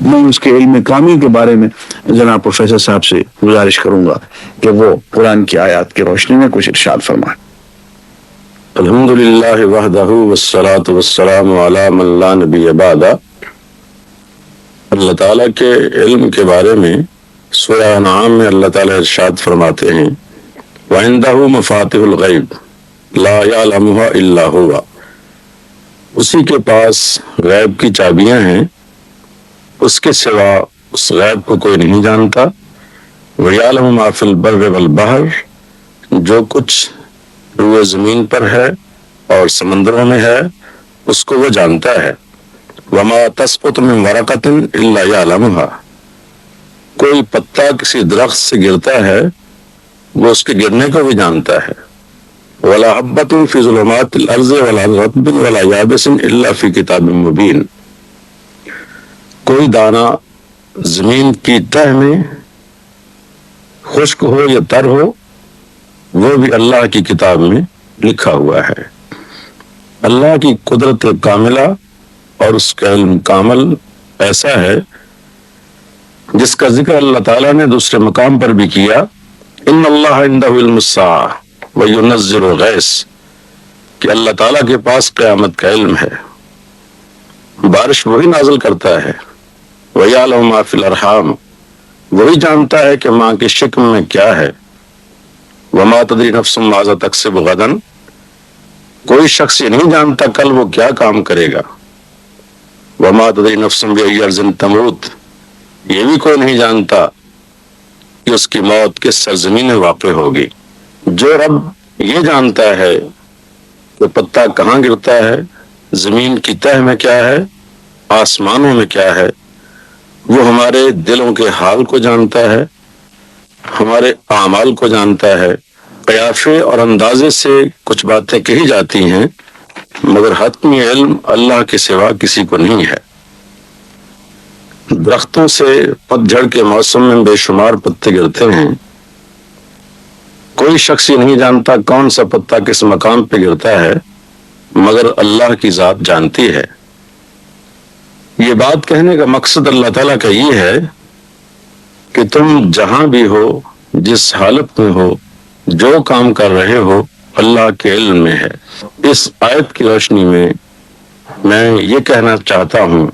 میں اس کے علم کامل کے بارے میں جناب پروفیسر صاحب سے گزارش کروں گا کہ وہ قرآن کی آیات کی روشنی میں کچھ ارشاد فرمائیں۔ الحمدللہ وحدہ والصلاة والسلام علی من لا نبی بعدہ۔ اللہ تعالیٰ کے علم کے بارے میں سورہ انعام میں اللہ تعالیٰ ارشاد فرماتے ہیں وَعِندَهُ مَفَاتِحُ الْغَیْبِ لَا يَعْلَمُهَا إِلَّا هُوَ، اسی کے پاس غیب کی چابیاں ہیں، اس کے سوا اس غیب کو کوئی نہیں جانتا۔ وَيَعْلَمُ مَا فِي الْبَرِّ وَالْبَحْرِ، جو کچھ روئے زمین پر ہے اور سمندروں میں ہے اس کو وہ جانتا ہے۔ وَمَا تَسْقُطُ مِن وَرَقَةٍ إِلَّا يَعْلَمُهَا، کوئی پتا کسی درخت سے گرتا ہے وہ اس کے گرنے کو بھی جانتا ہے۔ وَلَا حَبَّةٌ فِي ظُلُمَاتِ الْأَرْضِ وَلَا رَطْبٍ وَلَا يَابِسٍ إِلَّا فِي كِتَابٍ مُبِينٍ، کوئی دانہ زمین کی تہ میں خشک ہو یا تر ہو وہ بھی اللہ کی کتاب میں لکھا ہوا ہے۔ اللہ کی قدرت کاملہ اور اس کا علم کامل ایسا ہے جس کا ذکر اللہ تعالیٰ نے دوسرے مقام پر بھی کیا، ان اللہ عندہ علم الساعہ وینزل الغیث، کہ اللہ تعالیٰ کے پاس قیامت کا علم ہے، بارش وہی نازل کرتا ہے۔ وَيَعْلَمُ مَا فِي الْأَرْحَامِ، وہی جانتا ہے کہ ماں کے شکم میں کیا ہے۔ وَمَا تَدْرِي نَفْسٌ مَاذَا تَكْسِبُ غَدًا، کوئی شخص یہ نہیں جانتا کل وہ کیا کام کرے گا۔ وَمَا تَدْرِي نَفْسٌ بِأَيِّ أَرْضٍ تَمُوتُ، یہ بھی کوئی نہیں جانتا کہ اس کی موت کس سرزمین میں واقع ہوگی۔ جو رب یہ جانتا ہے کہ پتا کہاں گرتا ہے، زمین کی تہ میں کیا ہے، آسمانوں میں کیا ہے، وہ ہمارے دلوں کے حال کو جانتا ہے، ہمارے اعمال کو جانتا ہے۔ قیافے اور اندازے سے کچھ باتیں کہی جاتی ہیں مگر حتمی علم اللہ کے سوا کسی کو نہیں ہے۔ درختوں سے پت جھڑ کے موسم میں بے شمار پتے گرتے ہیں، کوئی شخص یہ نہیں جانتا کون سا پتا کس مقام پہ گرتا ہے مگر اللہ کی ذات جانتی ہے۔ یہ بات کہنے کا مقصد اللہ تعالیٰ کا یہ ہے کہ تم جہاں بھی ہو، جس حالت میں ہو، جو کام کر رہے ہو اللہ کے علم میں ہے۔ اس آیت کی روشنی میں یہ کہنا چاہتا ہوں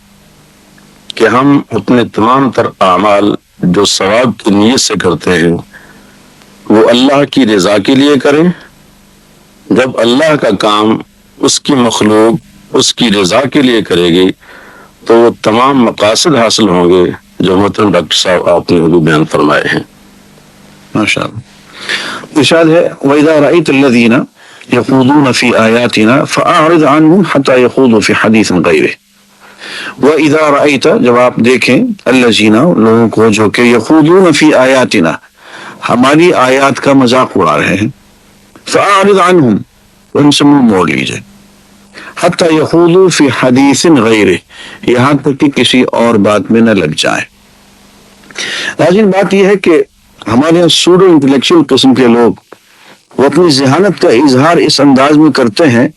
کہ ہم اپنے تمام تر اعمال جو ثواب کی نیت سے کرتے ہیں وہ اللہ کی رضا کے لیے کریں۔ جب اللہ کا کام اس کی مخلوق اس کی رضا کے لیے کرے گی تو وہ تمام مقاصد حاصل ہوں گے جو محترم ڈاکٹر صاحب آپ نے ابھی بیان فرمائے ہیں۔ ماشاء اللہ۔ ارشاد ہے وَإِذَا رَأَيْتَ الَّذِينَ يَخُوضُونَ فِي آيَاتِنَا فَأَعْرِضْ عَنْهُمْ حَتَّى يَخُوضُوا فِي حَدِيثٍ غَيْرِهِ۔ وَإِذَا رَأَيْتَ، جب آپ دیکھیں الَّذِينَ لوگوں کو جو کہ يَخُوضُونَ فِي آيَاتِنَا ہماری آیات کا مذاق اڑا رہے ہیں، فَأَعْرِضْ عَنْهُمْ تو ان سے منہ موڑ لیجئے، حَتَّى يَخُوضُوا فِي حَدِيثٍ غَيْرِهِ یہاں تک کہ کسی اور بات میں نہ لگ جائیں۔ ناظرین بات یہ ہے کہ ہمارے یہاں سوڈو انٹلیکچوئل قسم کے لوگ وہ اپنی ذہانت کا اظہار اس انداز میں کرتے ہیں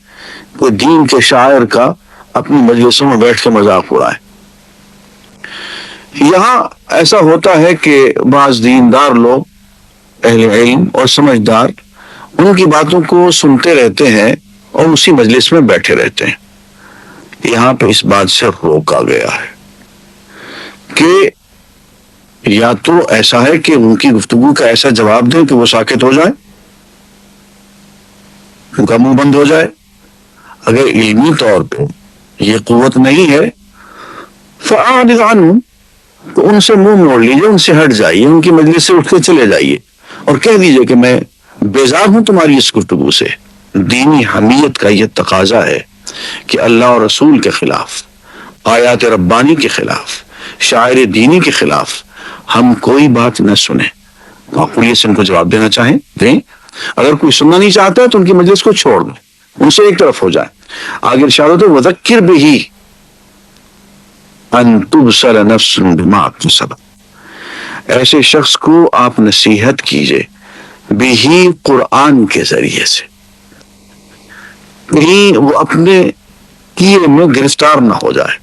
کہ دین کے شاعر کا اپنی مجلسوں میں بیٹھ کے مذاق اڑائے۔ یہاں ایسا ہوتا ہے کہ بعض دیندار لوگ، اہل علم اور سمجھدار ان کی باتوں کو سنتے رہتے ہیں اور اسی مجلس میں بیٹھے رہتے ہیں۔ یہاں پہ اس بات سے روکا گیا ہے کہ یا تو ایسا ہے کہ ان کی گفتگو کا ایسا جواب دیں کہ وہ ساکت ہو جائیں، ان کا منہ بند ہو جائے۔ اگر علمی طور پہ یہ قوت نہیں ہے فَأَعْرِضْ عَنْهُمْ تو ان سے منہ موڑ لیجیے، ان سے ہٹ جائیے، ان کی مجلس سے اٹھ کے چلے جائیے اور کہہ دیجیے کہ میں بیزار ہوں تمہاری اس گفتگو سے۔ دینی حمیت کا یہ تقاضا ہے کہ اللہ اور رسول کے خلاف، آیات ربانی کے خلاف، شاعر دینی کے خلاف ہم کوئی بات نہ سنیں۔ معقولیت سے ان کو جواب دینا چاہیں دیں، اگر کوئی سننا نہیں چاہتا ہے تو ان کی مجلس کو چھوڑ دیں، ان سے ایک طرف ہو جائیں۔ آگے ارشاد ہوتا ہے وَذَكِّرْ بِهِ أَن تُبْصَرَ نَفْسٌ بِمَا كَسَبَتْ، ایسے شخص کو آپ نصیحت کیجئے بِهِ قرآن کے ذریعے سے، کہیں وہ اپنے کیے میں گرفتار نہ ہو جائے۔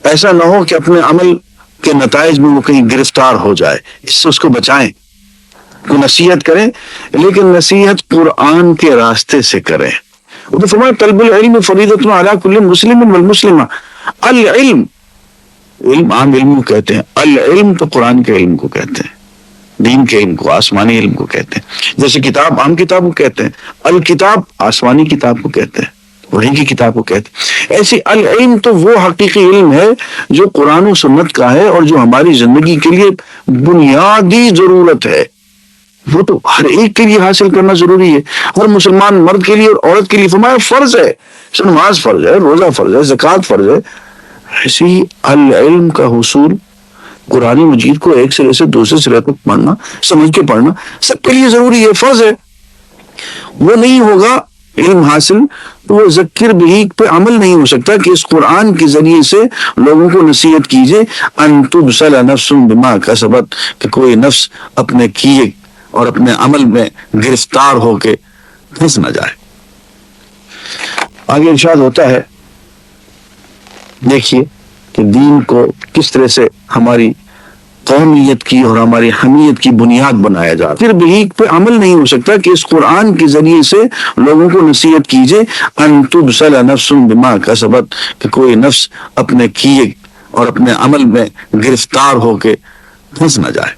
ایسا نہ ہو کہ اپنے عمل کے نتائج میں وہ کہیں گرفتار ہو جائے، اس سے اس کو بچائیں. کو نصیحت کریں لیکن نصیحت قرآن کے راستے سے کریں. وہ تو فرمایا طلب العلم فریضۃ علی کل مسلم والمسلمہ. العلم، علم عام علم کو کہتے ہیں، العلم تو قرآن کے علم کو کہتے ہیں، دین کے علم کو، آسمانی علم کو کہتے ہیں. جیسے کتاب عام کتاب کو کہتے ہیں، الکتاب آسمانی کتاب کو کہتے ہیں، وحی کی کتاب کو کہتے ہیں. ایسی العلم تو وہ حقیقی علم ہے جو قرآن و سنت کا ہے اور جو ہماری زندگی کے لیے بنیادی ضرورت ہے. وہ تو ہر ایک کے لیے حاصل کرنا ضروری ہے، ہر مسلمان مرد کے لیے اور عورت کے لیے. فرمایا فرض ہے، نماز فرض ہے، روزہ فرض ہے، زکوٰۃ فرض ہے. ایسے ہی العلم کا حصول، قرآن مجید کو ایک سرے سے دوسرے سرے تک پڑھنا، سمجھ کے پڑھنا سب کے لیے ضروری ہے، فرض ہے. وہ نہیں ہوگا علم حاصل تو وہ ذکر بہی پہ عمل نہیں ہو سکتا کہ اس قرآن کے ذریعے سے لوگوں کو نصیحت کیجئے. ان تبصل نفس بما کسبت، کہ کوئی نفس اپنے کیے اور اپنے عمل میں گرفتار ہو کے پھنس نہ جائے. آگے ارشاد ہوتا ہے، دیکھیے کہ دین کو کس طرح سے ہماری قومیت کی اور ہماری حمیت کی بنیاد بنایا جا رہا. پھر بھی پہ عمل نہیں ہو سکتا کہ اس قرآن کے ذریعے سے لوگوں کو نصیحت کیجئے. ان تبصل نفس بما کسبت، کہ کوئی نفس اپنے کیے اور اپنے عمل میں گرفتار ہو کے پھنس نہ جائے.